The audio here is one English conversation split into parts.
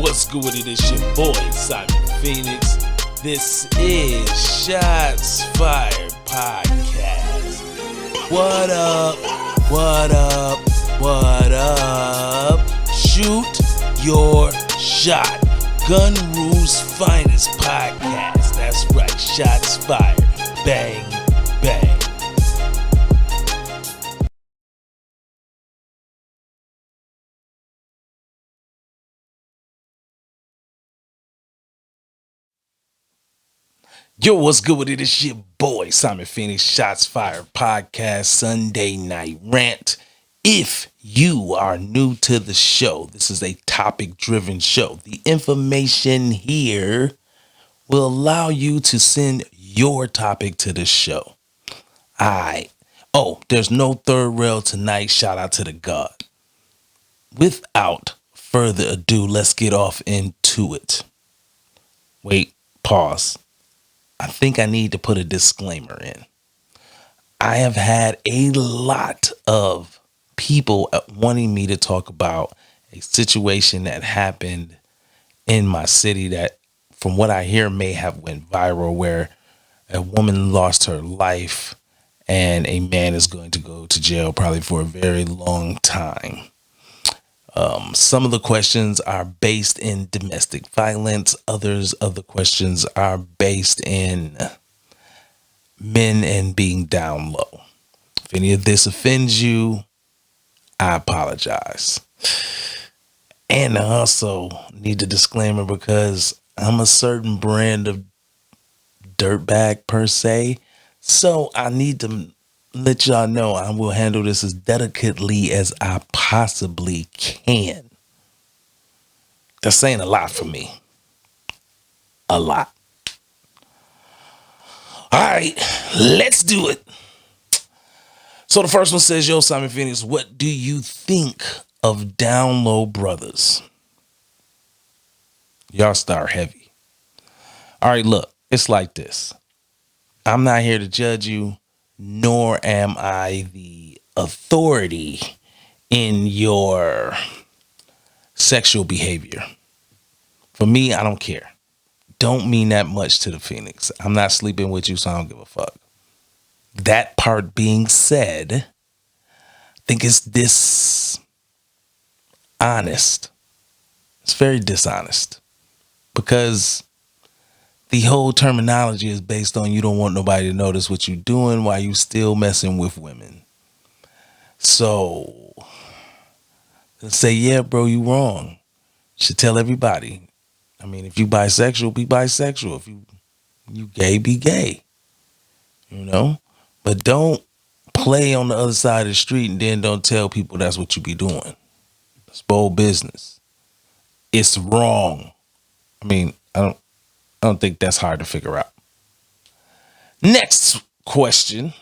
What's good with it? It's your boy, Simon Phoenix. This is Shots Fired Podcast. What up? What up? What up? Shoot your shot. Gun Rules Finest Podcast. That's right. Shots fired. Bang, bang. Yo, what's good with it? It's your boy, Simon Phoenix, Shots Fired Podcast, Sunday Night Rant. If you are new to the show, this is a topic-driven show. The information here will allow you to send your topic to the show. There's no third rail tonight. Shout out to the God. Without further ado, let's get off into it. Wait, pause. I think I need to put a disclaimer in. I have had a lot of people wanting me to talk about a situation that happened in my city that, from what I hear, may have went viral, where a woman lost her life and a man is going to go to jail probably for a very long time. Some of the questions are based in domestic violence. Others of the questions are based in men and being down low. If any of this offends you, I apologize. And I also need a disclaimer because I'm a certain brand of dirtbag per se. So I need to let y'all know I will handle this as delicately as I possibly can. That's saying a lot for me. A lot. All right, let's do it. So the first one says, yo, Simon Phoenix, what do you think of down low brothers? Y'all start heavy. All right, look, it's like this. I'm not here to judge you, nor am I the authority in your sexual behavior. For me, I don't care. Don't mean that much to the Phoenix. I'm not sleeping with you, so I don't give a fuck. That part being said, I think it's dishonest. It's very dishonest because the whole terminology is based on you don't want nobody to notice what you're doing while you still messing with women. So they'll say, yeah, bro, you wrong. You should tell everybody. I mean, if you bisexual, be bisexual. If you gay, be gay. You know? But don't play on the other side of the street and then don't tell people that's what you be doing. It's bold business. It's wrong. I mean, I don't think that's hard to figure out. Next question.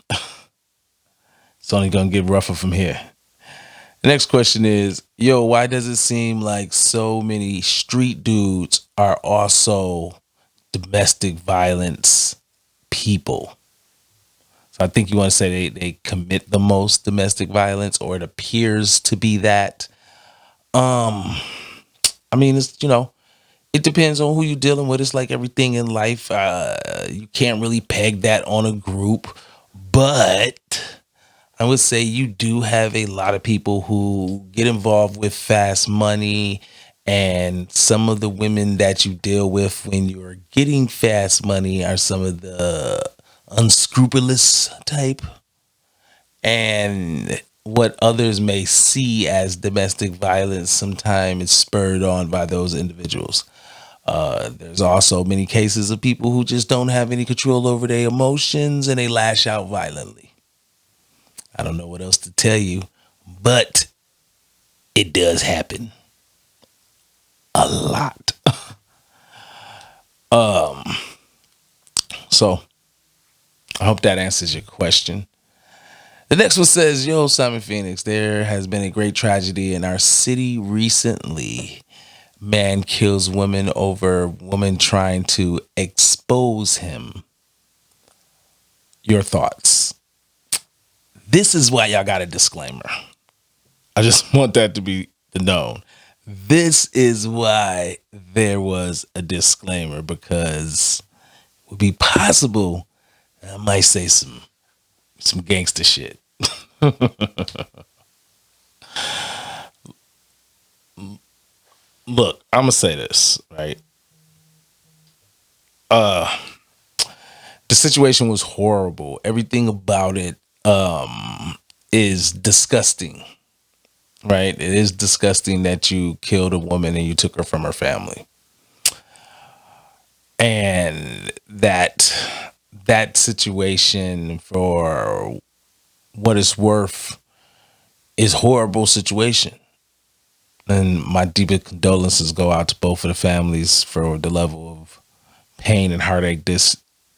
It's only going to get rougher from here. The next question is, yo, why does it seem like so many street dudes are also domestic violence people? So I think you want to say they commit the most domestic violence, or it appears to be that. I mean, it's, it depends on who you're dealing with. It's like everything in life. You can't really peg that on a group, but I would say you do have a lot of people who get involved with fast money, and some of the women that you deal with when you're getting fast money are some of the unscrupulous type, and what others may see as domestic violence sometimes is spurred on by those individuals. There's also many cases of people who just don't have any control over their emotions and they lash out violently. I don't know what else to tell you, but it does happen a lot. So I hope that answers your question. The next one says, yo, Simon Phoenix, there has been a great tragedy in our city recently. Man kills woman over woman trying to expose him. Your thoughts? This is why y'all got a disclaimer. I just want that to be known. This is why there was a disclaimer, because it would be possible I might say some gangster shit. Look, I'm gonna say this, right? Uh the situation was horrible. Everything about it is disgusting, right? It is disgusting that you killed a woman and you took her from her family. And that situation, for what it's worth, is horrible situation. And my deepest condolences go out to both of the families for the level of pain and heartache this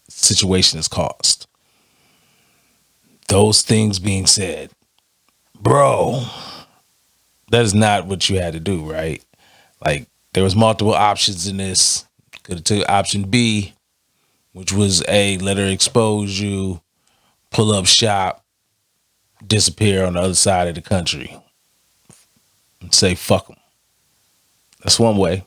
situation has caused. Those things being said, bro, that is not what you had to do, right? Like, there was multiple options in this. Could have took option B, which was A, let her expose you, pull up shop, disappear on the other side of the country, and say fuck them. That's one way.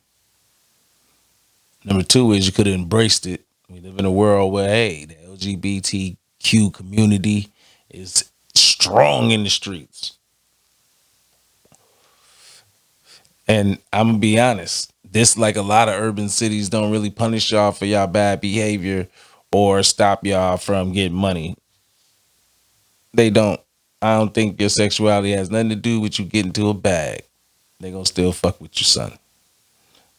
Number two is you could have embraced it. We live in a world where, hey, the LGBTQ community is strong in the streets. And I'm gonna be honest, this, like a lot of urban cities, don't really punish y'all for y'all bad behavior or stop y'all from getting money. They don't. I don't think your sexuality has nothing to do with you getting to a bag. They gonna still fuck with your son.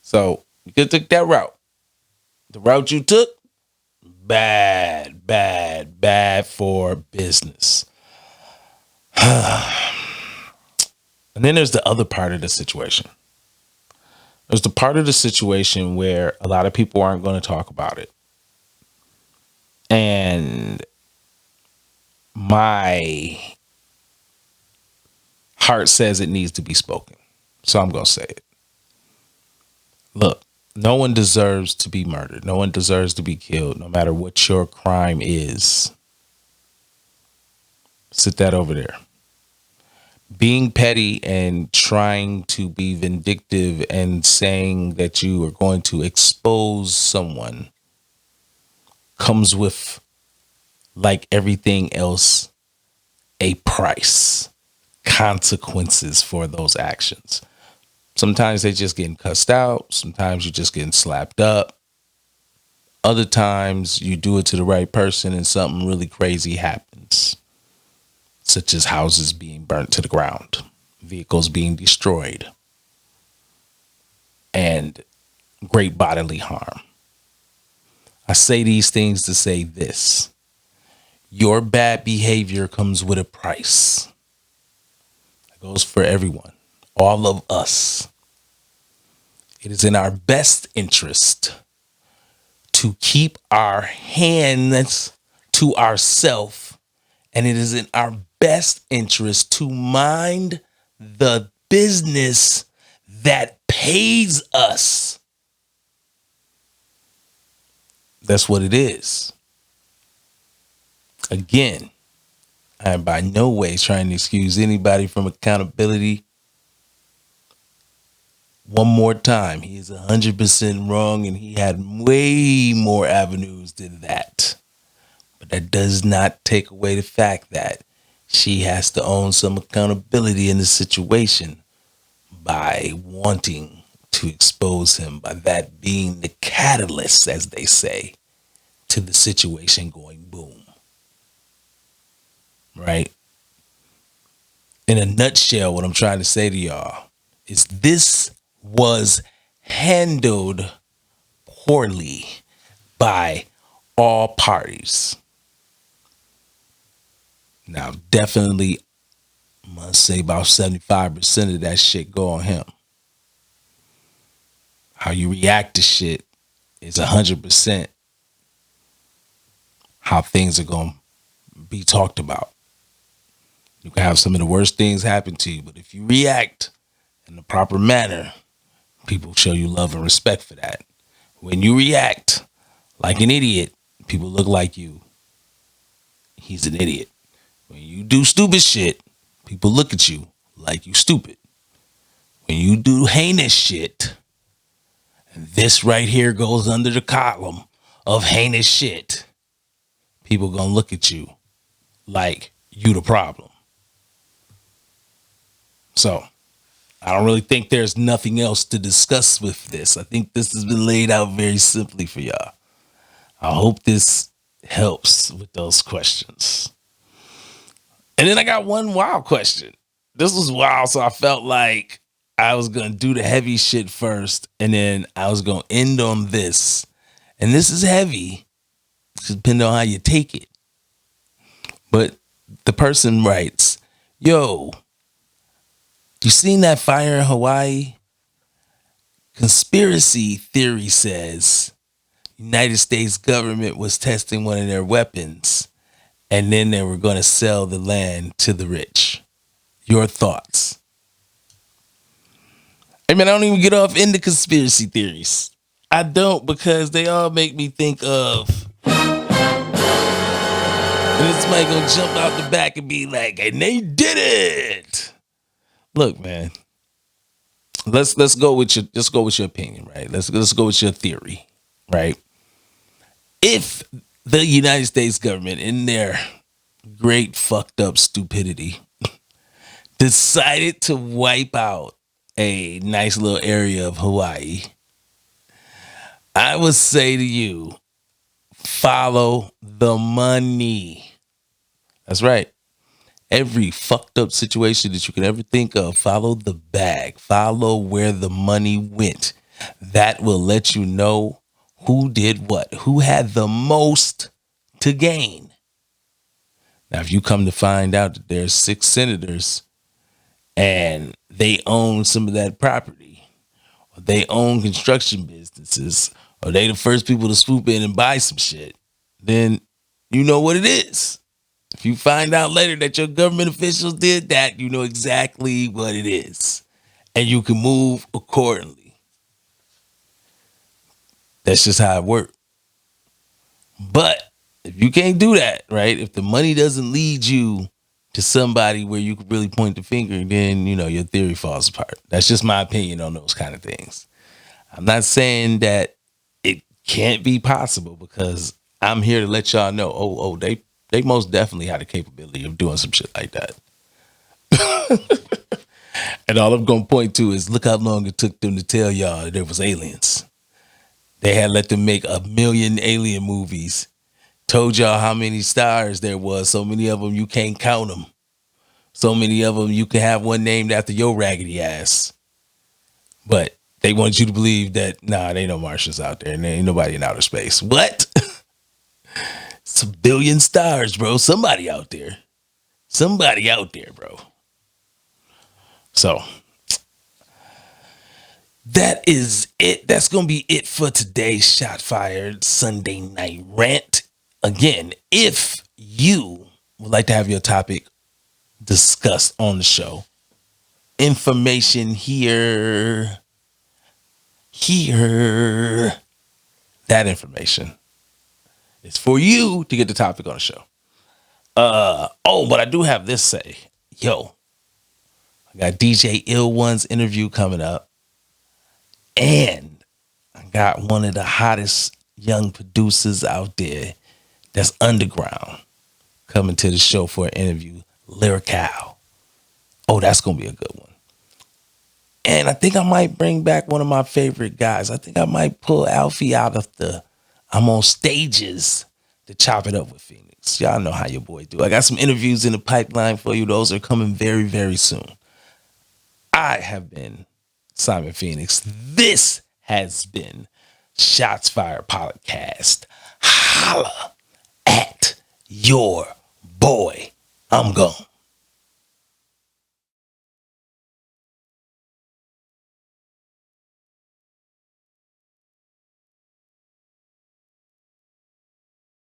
So you could take that route. The route you took, bad, bad, bad for business. And then there's the other part of the situation. There's the part of the situation where a lot of people aren't going to talk about it. And my heart says it needs to be spoken. So I'm going to say it. Look, no one deserves to be murdered. No one deserves to be killed, no matter what your crime is. Sit that over there. Being petty and trying to be vindictive and saying that you are going to expose someone comes with, like everything else, a price, consequences for those actions. Sometimes they just getting cussed out. Sometimes you're just getting slapped up. Other times you do it to the right person and something really crazy happens, such as houses being burnt to the ground, vehicles being destroyed, and great bodily harm. I say these things to say this. Your bad behavior comes with a price. It goes for everyone, all of us. It is in our best interest to keep our hands to ourselves, and it is in our best interest to mind the business that pays us. That's what it is. Again, I am by no way trying to excuse anybody from accountability. One more time, he is 100% wrong, and he had way more avenues than that. But that does not take away the fact that she has to own some accountability in the situation by wanting to expose him, by that being the catalyst, as they say, to the situation going boom. Right? In a nutshell, what I'm trying to say to y'all is this was handled poorly by all parties. Now, definitely, I must say about 75% of that shit go on him. How you react to shit is 100% how things are going to be talked about. You can have some of the worst things happen to you, but if you react in the proper manner, people show you love and respect for that. When you react like an idiot, people look like you. He's an idiot. When you do stupid shit, people look at you like you stupid. when you do heinous shit, this right here goes under the column of heinous shit, people gonna look at you like you the problem. So I don't really think there's nothing else to discuss with this. I think this has been laid out very simply for y'all. I hope this helps with those questions. And then I got one wild question. This was wild, so I felt like I was going to do the heavy shit first, and then I was going to end on this. And this is heavy, depending on how you take it. But the person writes, yo, you seen that fire in Hawaii? Conspiracy theory says United States government was testing one of their weapons, and then they were going to sell the land to the rich. Your thoughts? I mean, I don't even get off into conspiracy theories. I don't, because they all make me think of, and then somebody gonna jump out the back and be like, and they did it. Look, man. Let's go with your opinion, right? Let's go with your theory, right? If the United States government, in their great fucked up stupidity, decided to wipe out a nice little area of Hawaii, I would say to you, follow the money. That's right. Every fucked up situation that you could ever think of, follow the bag. Follow where the money went. That will let you know who did what, who had the most to gain. Now, if you come to find out that there's 6 senators and they own some of that property, or they own construction businesses, or they the first people to swoop in and buy some shit, then you know what it is. If you find out later that your government officials did that, you know exactly what it is. And you can move accordingly. That's just how it works. But if you can't do that, right? If the money doesn't lead you to somebody where you can really point the finger, then, you know, your theory falls apart. That's just my opinion on those kind of things. I'm not saying that it can't be possible, because I'm here to let y'all know, they most definitely had the capability of doing some shit like that. And all I'm going to point to is, look how long it took them to tell y'all that there was aliens. They had let them make 1 million alien movies. Told y'all how many stars there was. So many of them, you can't count them. So many of them, you can have one named after your raggedy ass. But they want you to believe that, nah, there ain't no Martians out there, and there ain't nobody in outer space. What? It's 1 billion stars, bro. Somebody out there. Somebody out there, bro. So that is it. That's going to be it for today's Shot Fired Sunday Night Rant. Again, if you would like to have your topic discussed on the show, information here, that information is for you to get the topic on the show. But I do have this say. Yo, I got DJ Ill One's interview coming up. And I got one of the hottest young producers out there that's underground coming to the show for an interview, Lyrical. Oh, that's going to be a good one. And I think I might bring back one of my favorite guys. I think I might pull Alfie out of the I'm on stages to chop it up with Phoenix. Y'all know how your boy do. I got some interviews in the pipeline for you. Those are coming very, very soon. I have been Simon Phoenix. This has been Shots Fired Podcast. Holla at your boy. I'm gone.